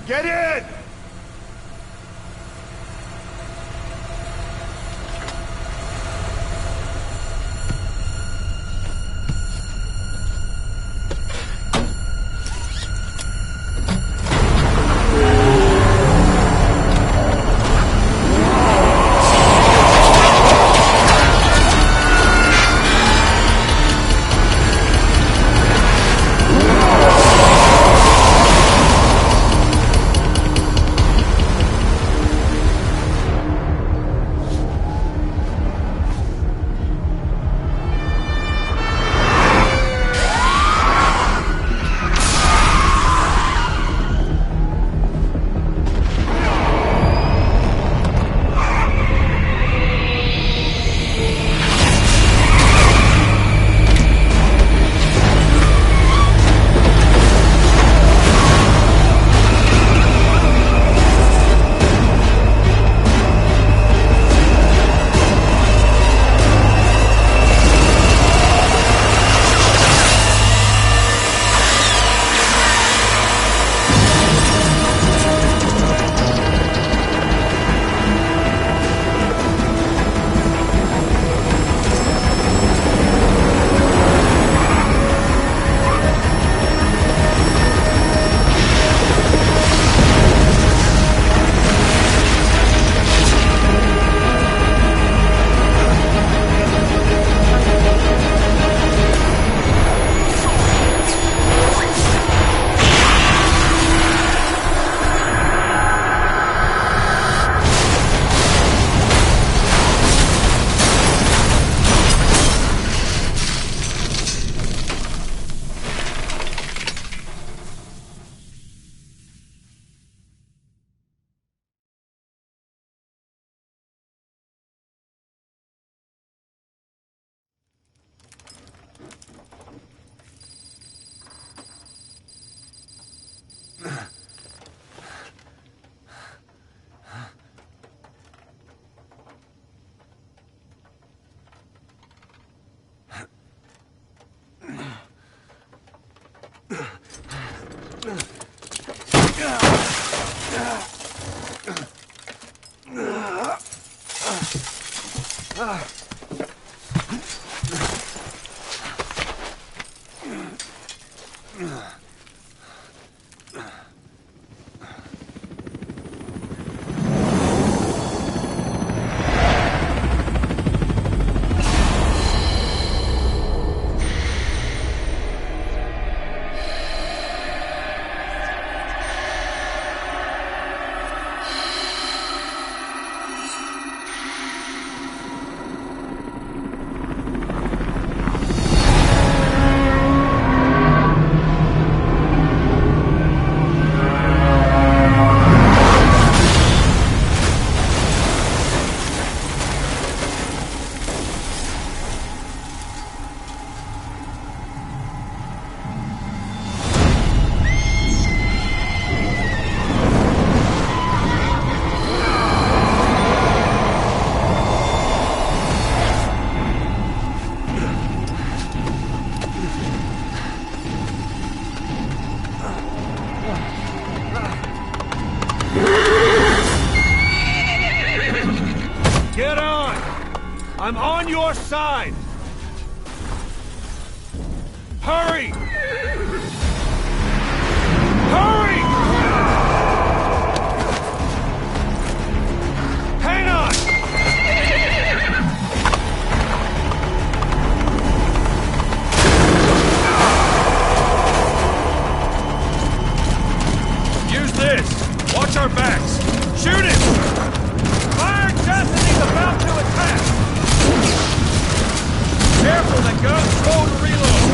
Get in! I'm on your side! Hurry! Hurry! Hang on! Use this! Watch our backs! Shoot it! Fire just as he's about to attack! Careful, the gun's slow to reload!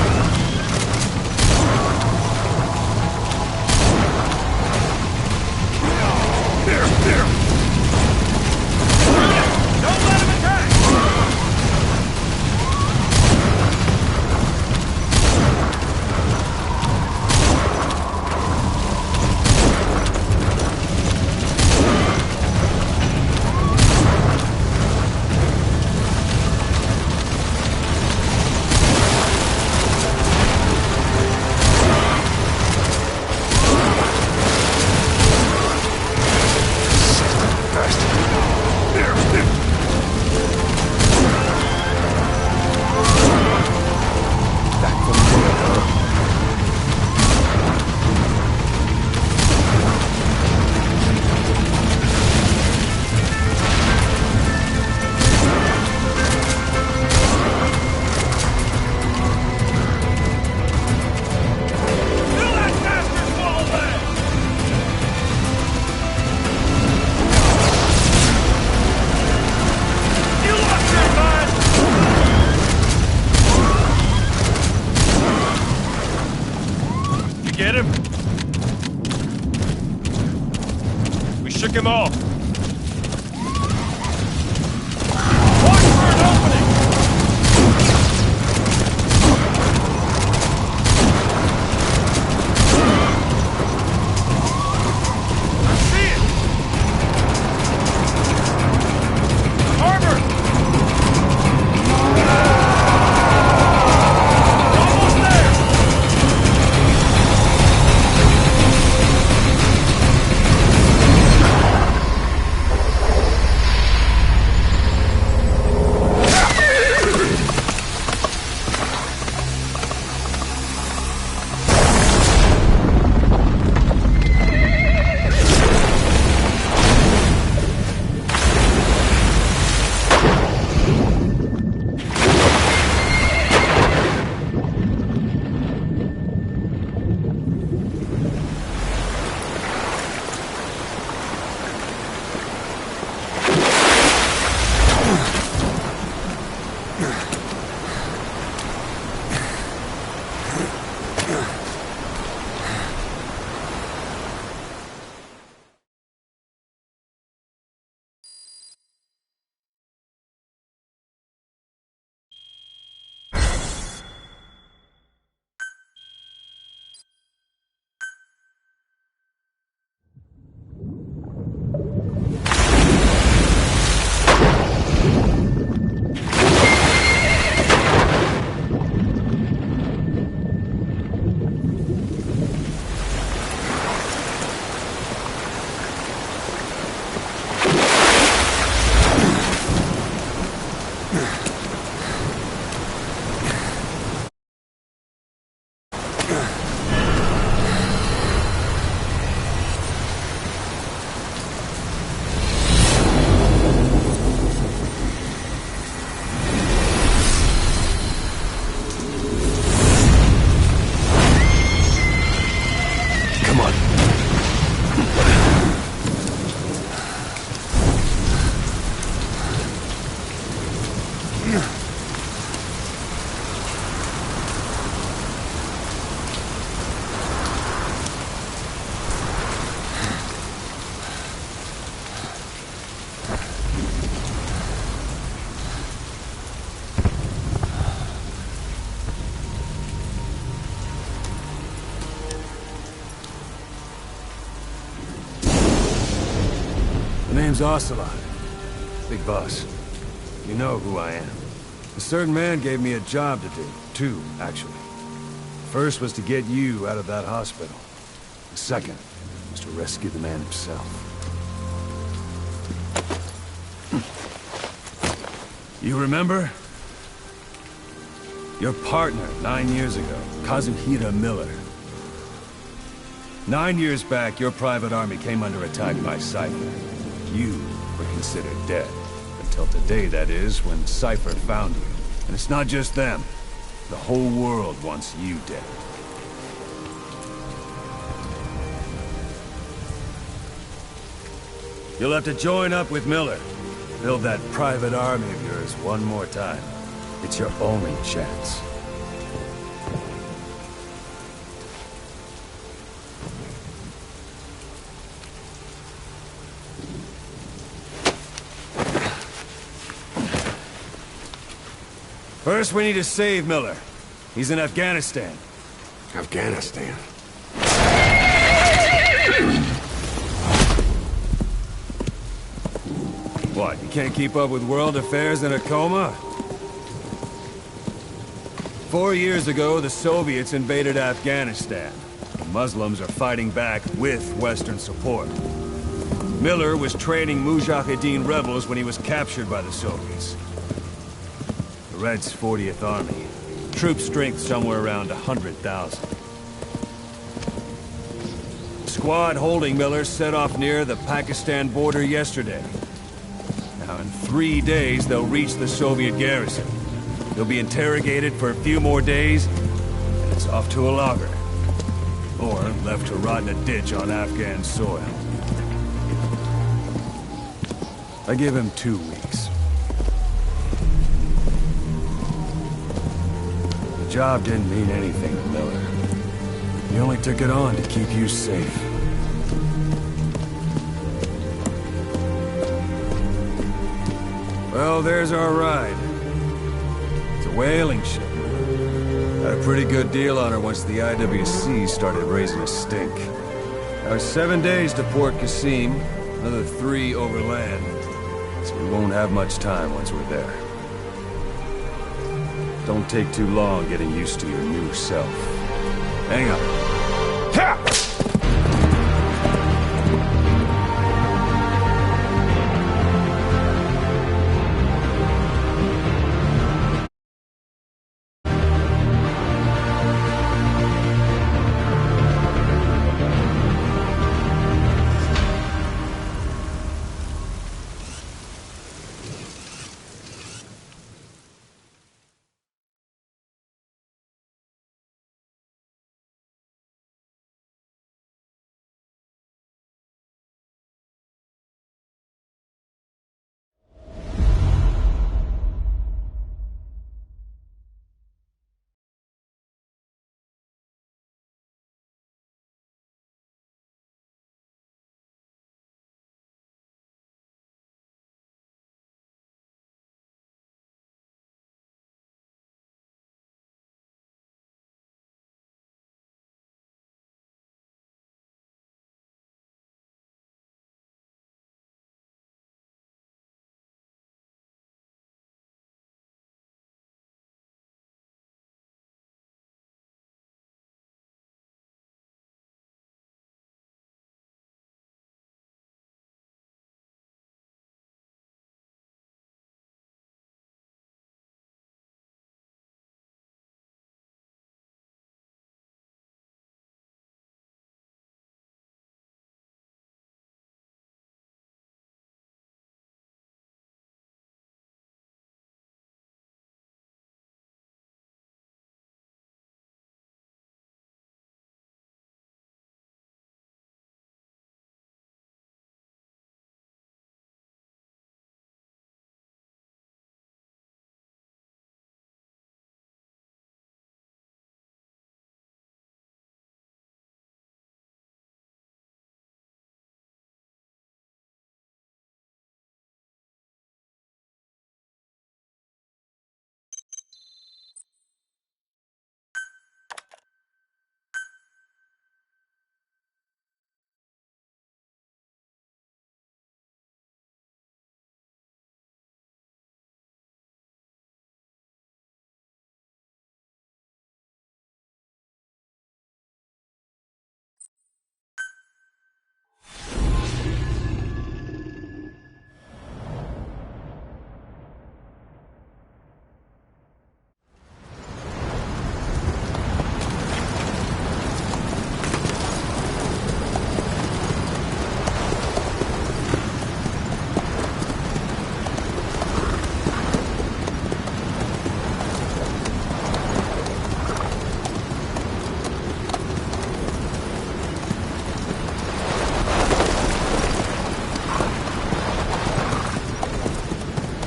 shook him off. Watch for an opening! I see it! Harbor! Almost there! The name's Ocelot. Big boss. You know who I am. A certain man gave me a job to do. Two, actually. First was to get you out of that hospital. The second was to rescue the man himself. You remember? Your partner 9 years ago, Kazuhira Miller. 9 years back, your private army came under attack by Cypher. You were considered dead. Until today, that is, when Cypher found you. And it's not just them. The whole world wants you dead. You'll have to join up with Miller. Build that private army of yours one more time. It's your only chance. First, we need to save Miller. He's in Afghanistan. Afghanistan. What, you can't keep up with world affairs in a coma? 4 years ago, the Soviets invaded Afghanistan. The Muslims are fighting back with Western support. Miller was training Mujahideen rebels when he was captured by the Soviets. The Reds' 40th Army. Troop strength somewhere around 100,000. The squad holding Miller set off near the Pakistan border yesterday. Now, in 3 days, they'll reach the Soviet garrison. They'll be interrogated for a few more days, and it's off to a lager. Or left to rot in a ditch on Afghan soil. I give him 2 weeks. The job didn't mean anything to Miller. He only took it on to keep you safe. Well, there's our ride. It's a whaling ship. Had a pretty good deal on her once the IWC started raising a stink. Now 7 days to Port Qasim, another 3 overland. So we won't have much time once we're there. Don't take too long getting used to your new self. Hang on. Ha!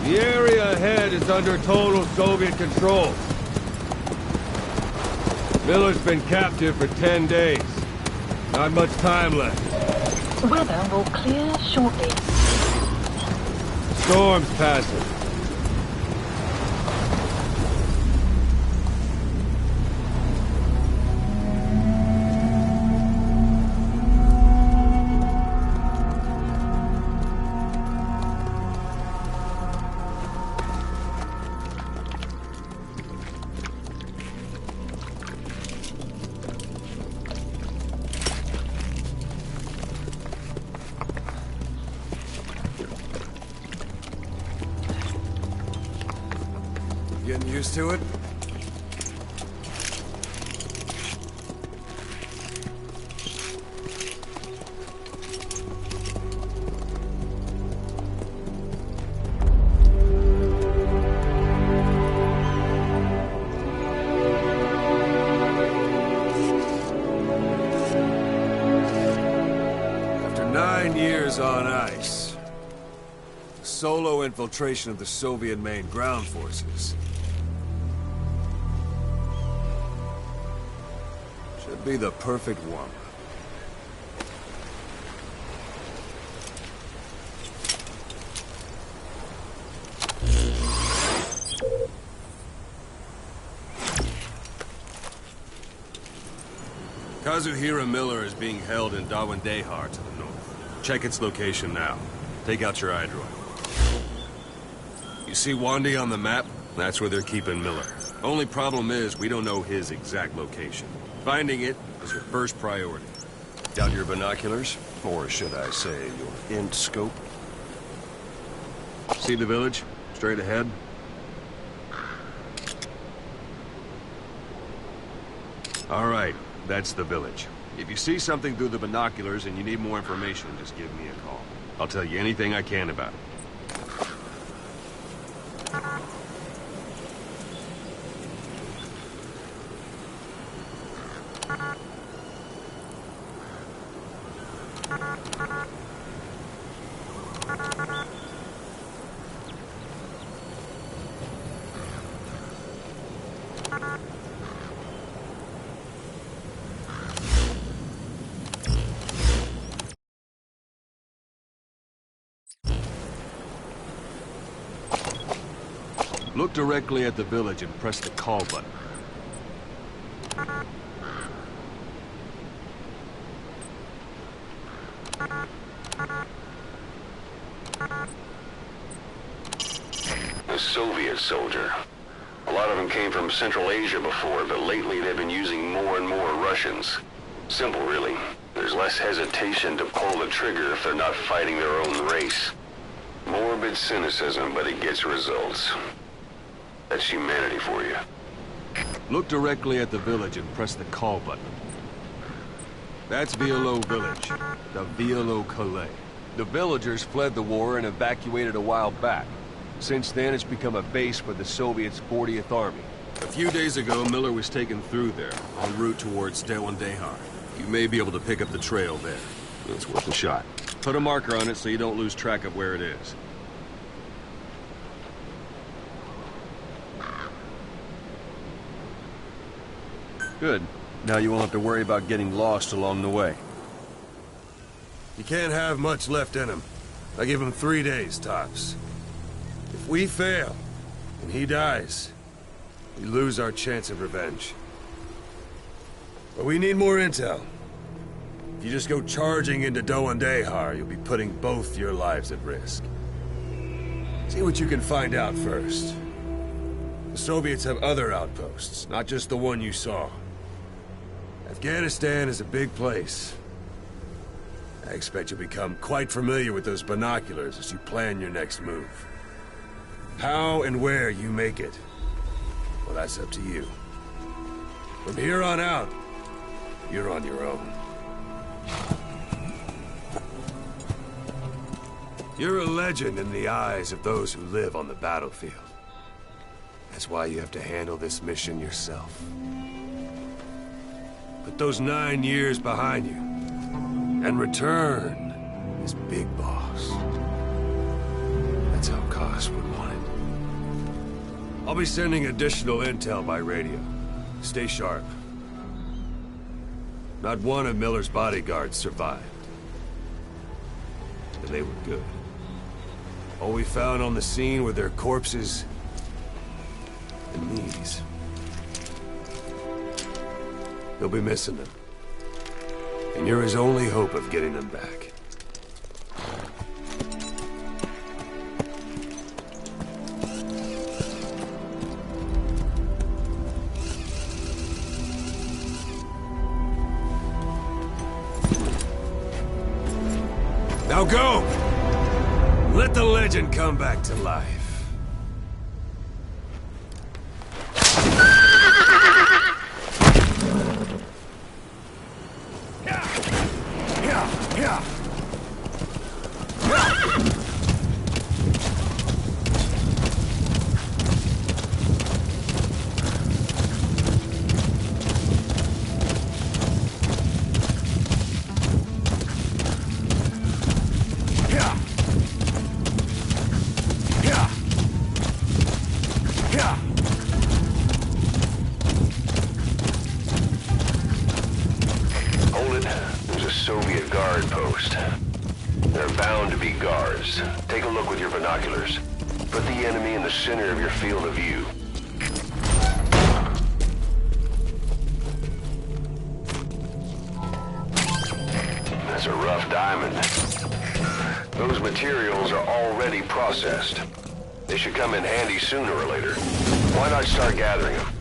The area ahead is under total Soviet control. Miller's been captive for 10 days. Not much time left. Weather will clear shortly. Storm's passing. Getting used to it? After 9 years on ice, solo infiltration of the Soviet main ground forces should be the perfect one. Kazuhira Miller is being held in Dawandehar to the north. Check its location now. Take out your iDroid. You see Wandi on the map? That's where they're keeping Miller. Only problem is, we don't know his exact location. Finding it is your first priority. Got your binoculars? Or should I say, your int scope? See the village? Straight ahead? All right, that's the village. If you see something through the binoculars and you need more information, just give me a call. I'll tell you anything I can about it. Look directly at the village and press the call button. The Soviet soldier. A lot of them came from Central Asia before, but lately they've been using more and more Russians. Simple, really. There's less hesitation to pull the trigger if they're not fighting their own race. Morbid cynicism, but it gets results. That's humanity for you. Look directly at the village and press the call button. That's Violo Village, the Violo Calais. The villagers fled the war and evacuated a while back. Since then, it's become a base for the Soviets' 40th Army. A few days ago, Miller was taken through there, en route towards Dawandehar. You may be able to pick up the trail there. It's worth a shot. Put a marker on it so you don't lose track of where it is. Good. Now you won't have to worry about getting lost along the way. You can't have much left in him. I give him 3 days, tops. If we fail, and he dies, we lose our chance of revenge. But we need more intel. If you just go charging into Dawandehar, you'll be putting both your lives at risk. See what you can find out first. The Soviets have other outposts, not just the one you saw. Afghanistan is a big place. I expect you'll become quite familiar with those binoculars as you plan your next move. How and where you make it, well, that's up to you. From here on out, you're on your own. You're a legend in the eyes of those who live on the battlefield. That's why you have to handle this mission yourself. Put those 9 years behind you, and return as Big Boss. That's how Koss would want it. I'll be sending additional intel by radio. Stay sharp. Not one of Miller's bodyguards survived. And they were good. All we found on the scene were their corpses and these. They'll be missing them. And you're his only hope of getting them back. Now go! Let the legend come back to life. Soviet guard post. They're bound to be guards. Take a look with your binoculars. Put the enemy in the center of your field of view. diamond. Those materials are already processed. They should come in handy sooner or later. Why not start gathering them?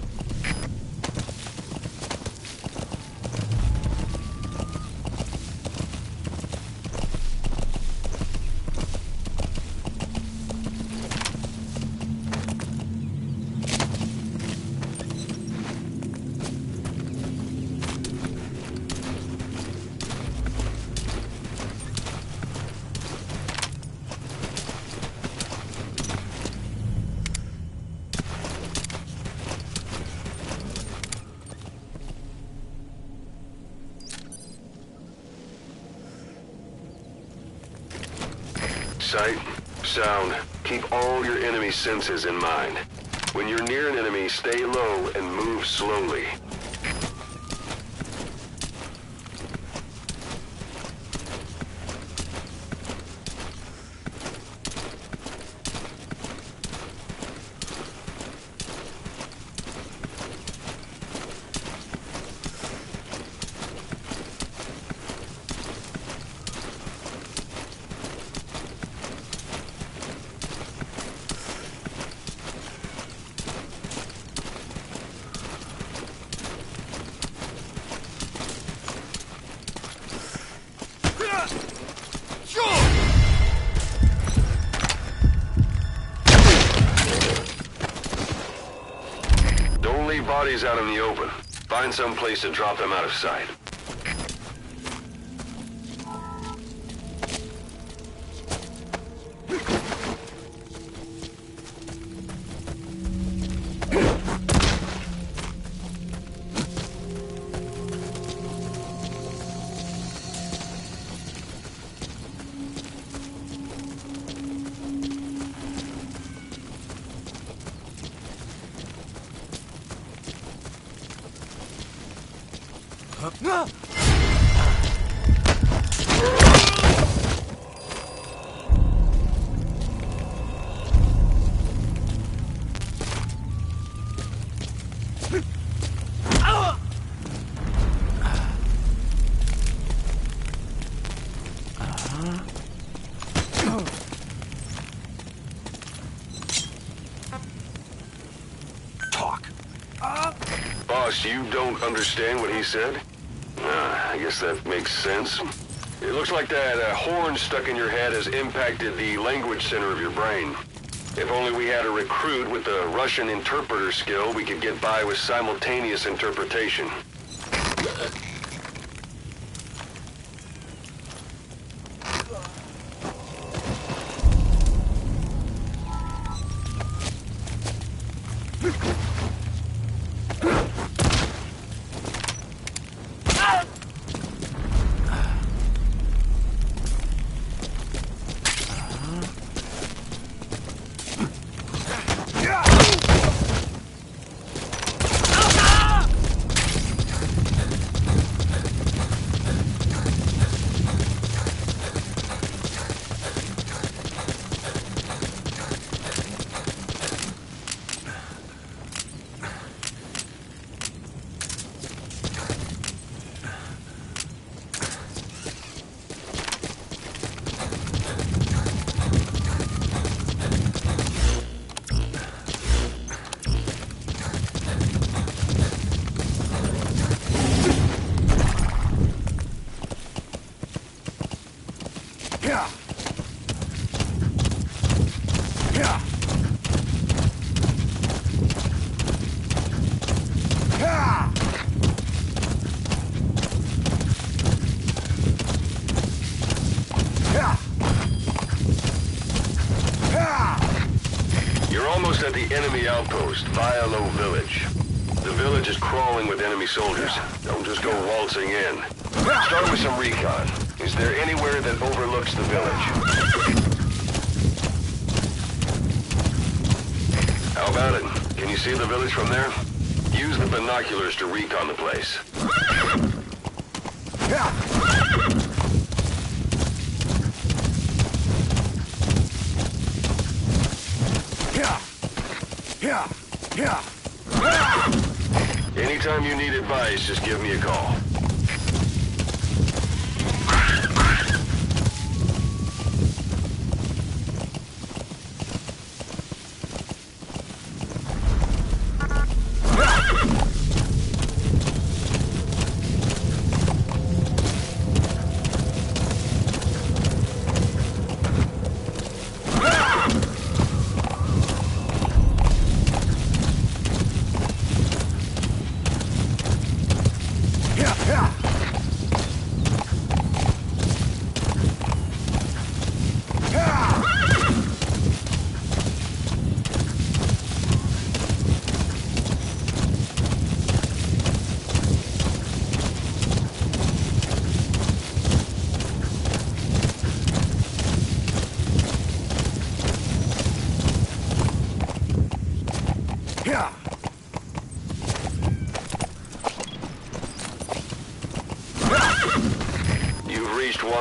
Sight, sound, keep all your enemy senses in mind. When you're near an enemy, stay low and move slowly. Don't leave bodies out in the open. Find some place to drop them out of sight. Boss, you don't understand what he said? I guess that makes sense. It looks like that horn stuck in your head has impacted the language center of your brain. If only we had a recruit with the Russian interpreter skill, we could get by with simultaneous interpretation. You're almost at the enemy outpost, Vialo Village. The village is crawling with enemy soldiers. Don't just go waltzing in. Start with some recon. Is there anywhere that overlooks the village? How about it? Can you see the village from there? Use the binoculars to recon the place. Anytime you need advice, just give me a call.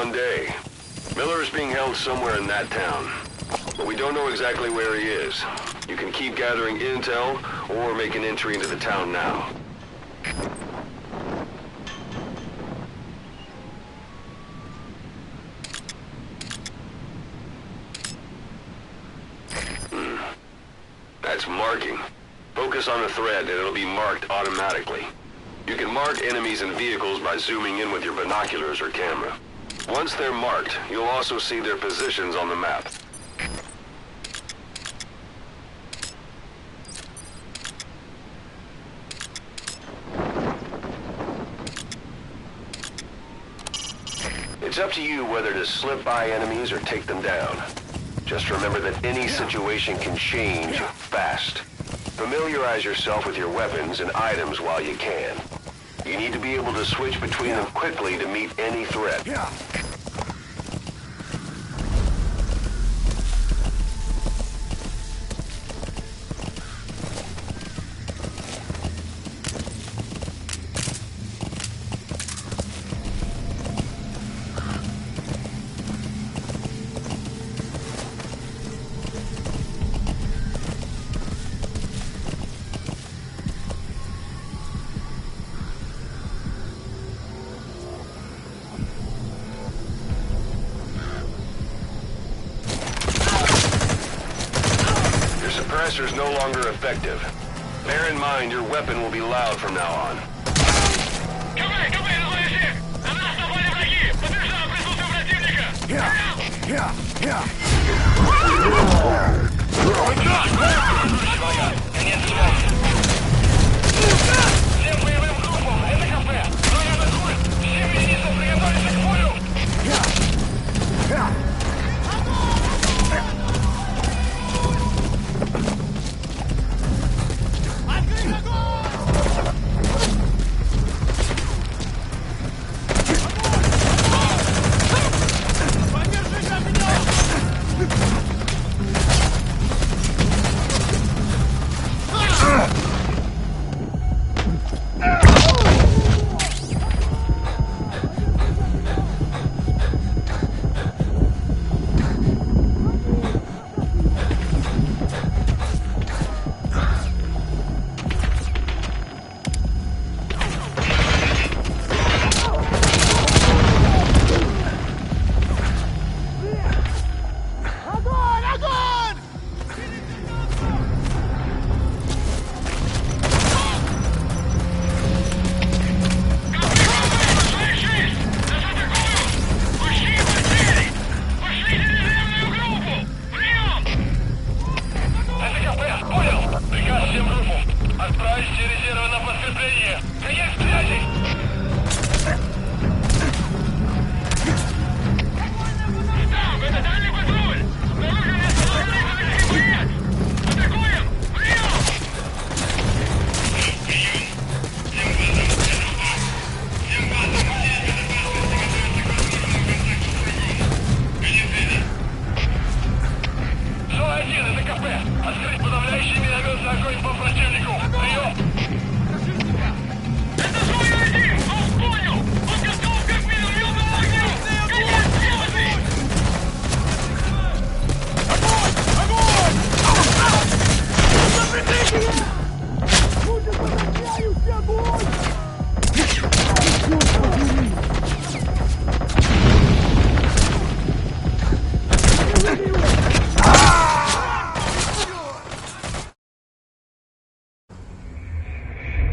one day. Miller is being held somewhere in that town, but we don't know exactly where he is. You can keep gathering intel or make an entry into the town now. That's marking. Focus on a thread and it'll be marked automatically. You can mark enemies and vehicles by zooming in with your binoculars or camera. Once they're marked, you'll also see their positions on the map. It's up to you whether to slip by enemies or take them down. Just remember that any situation can change fast. Familiarize yourself with your weapons and items while you can. You need to be able to switch between them quickly to meet any threat. Suppressor's no longer effective. Bear in mind, your weapon will be loud from now on.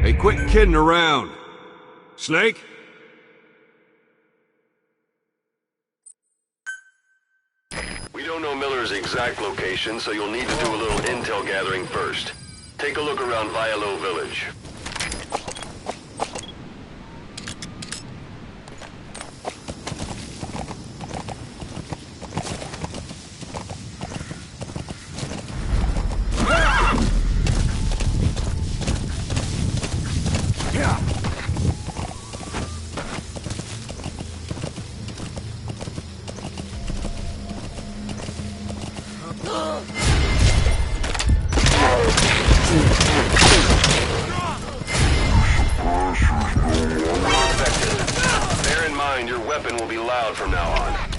Hey, quit kidding around. Snake? We don't know Miller's exact location, so you'll need to do a little intel gathering first. Take a look around Vialo Village. mind, your weapon will be loud from now on.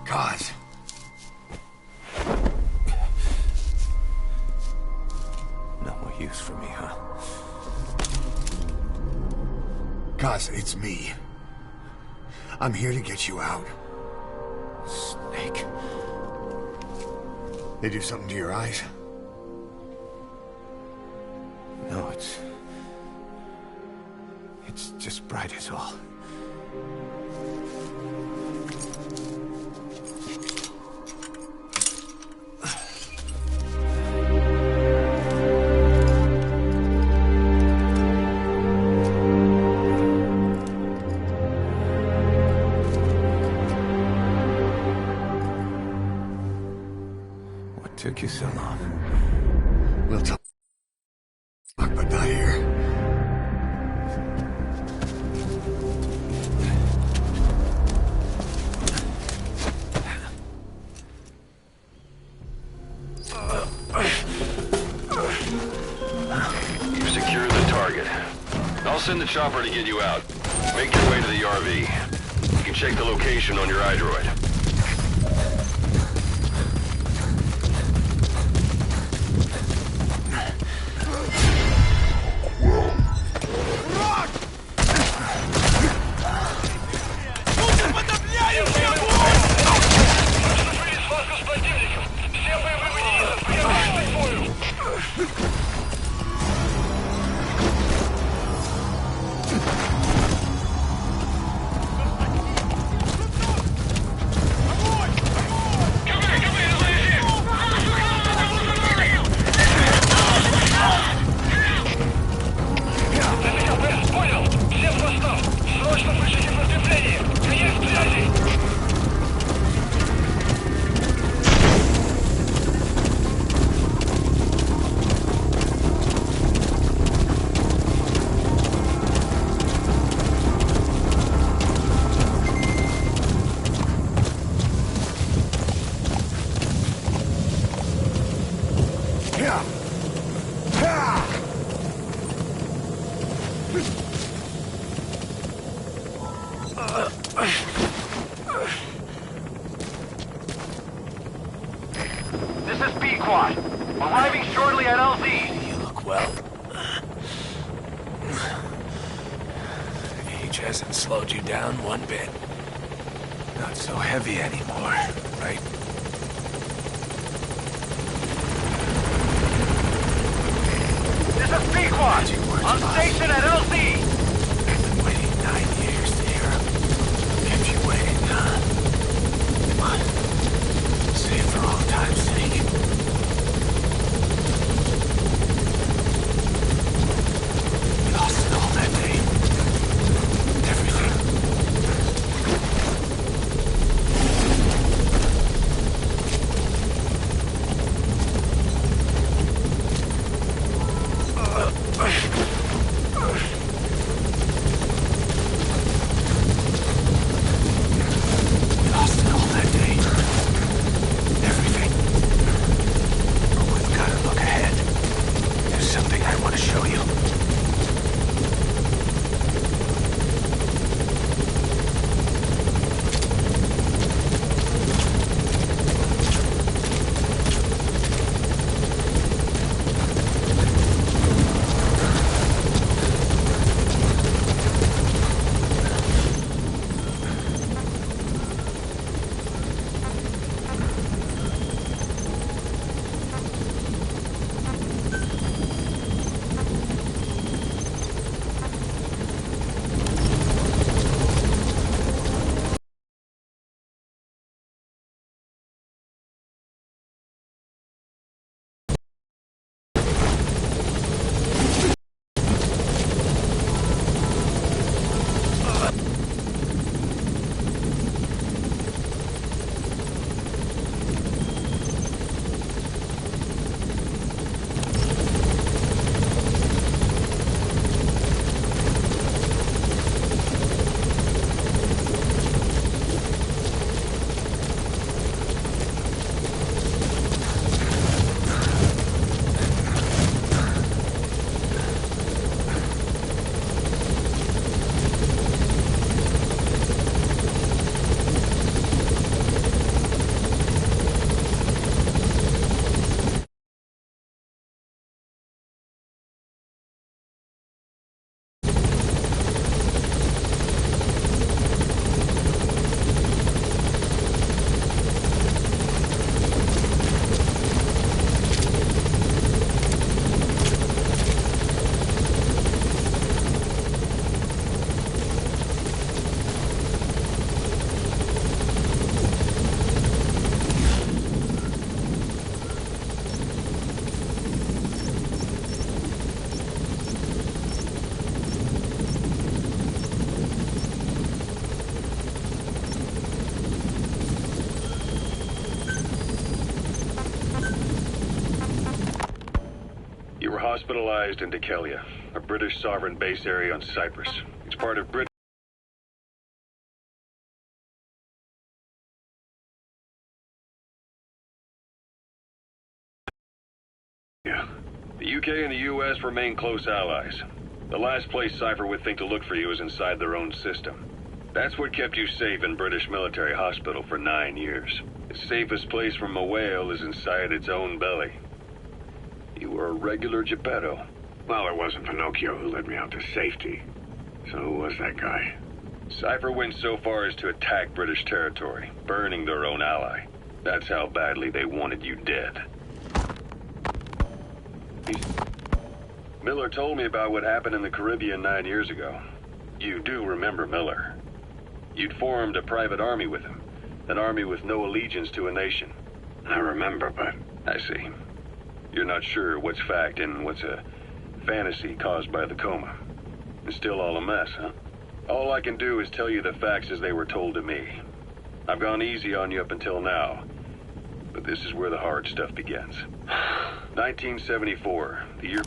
God. No more use for me, huh? Kaz, it's me. I'm here to get you out. Snake. They do something to your eyes? No, it's just bright as all. What took you so long? We'll talk, but not here. You've secured the target. I'll send the chopper to get you out. Make your way to the RV. You can check the location on your iDroid. This is B-Quad. Arriving shortly at LZ. You look well. Age hasn't slowed you down one bit. Not so heavy anymore, right? This is B-Quad. On station at LZ. Been waiting 9 years to hear him. Kept you waiting, huh? Come on. Say it for all time's sake. We lost it all that day. Everything. We lost it all that day. Everything. But we've got to look ahead. There's something I want to show you. You were hospitalized in Dikelia, a British sovereign base area on Cyprus. It's part of Britain. The UK and the US remain close allies. The last place Cypher would think to look for you is inside their own system. That's what kept you safe in British military hospital for 9 years. The safest place from a whale is inside its own belly. You were a regular Geppetto. Well, it wasn't Pinocchio who led me out to safety. So who was that guy? Cypher went so far as to attack British territory, burning their own ally. That's how badly they wanted you dead. Miller told me about what happened in the Caribbean 9 years ago. You do remember Miller. You'd formed a private army with him. An army with no allegiance to a nation. I remember, but... I see. You're not sure what's fact and what's a fantasy caused by the coma. It's still all a mess, huh? All I can do is tell you the facts as they were told to me. I've gone easy on you up until now, but this is where the hard stuff begins. 1974, the year...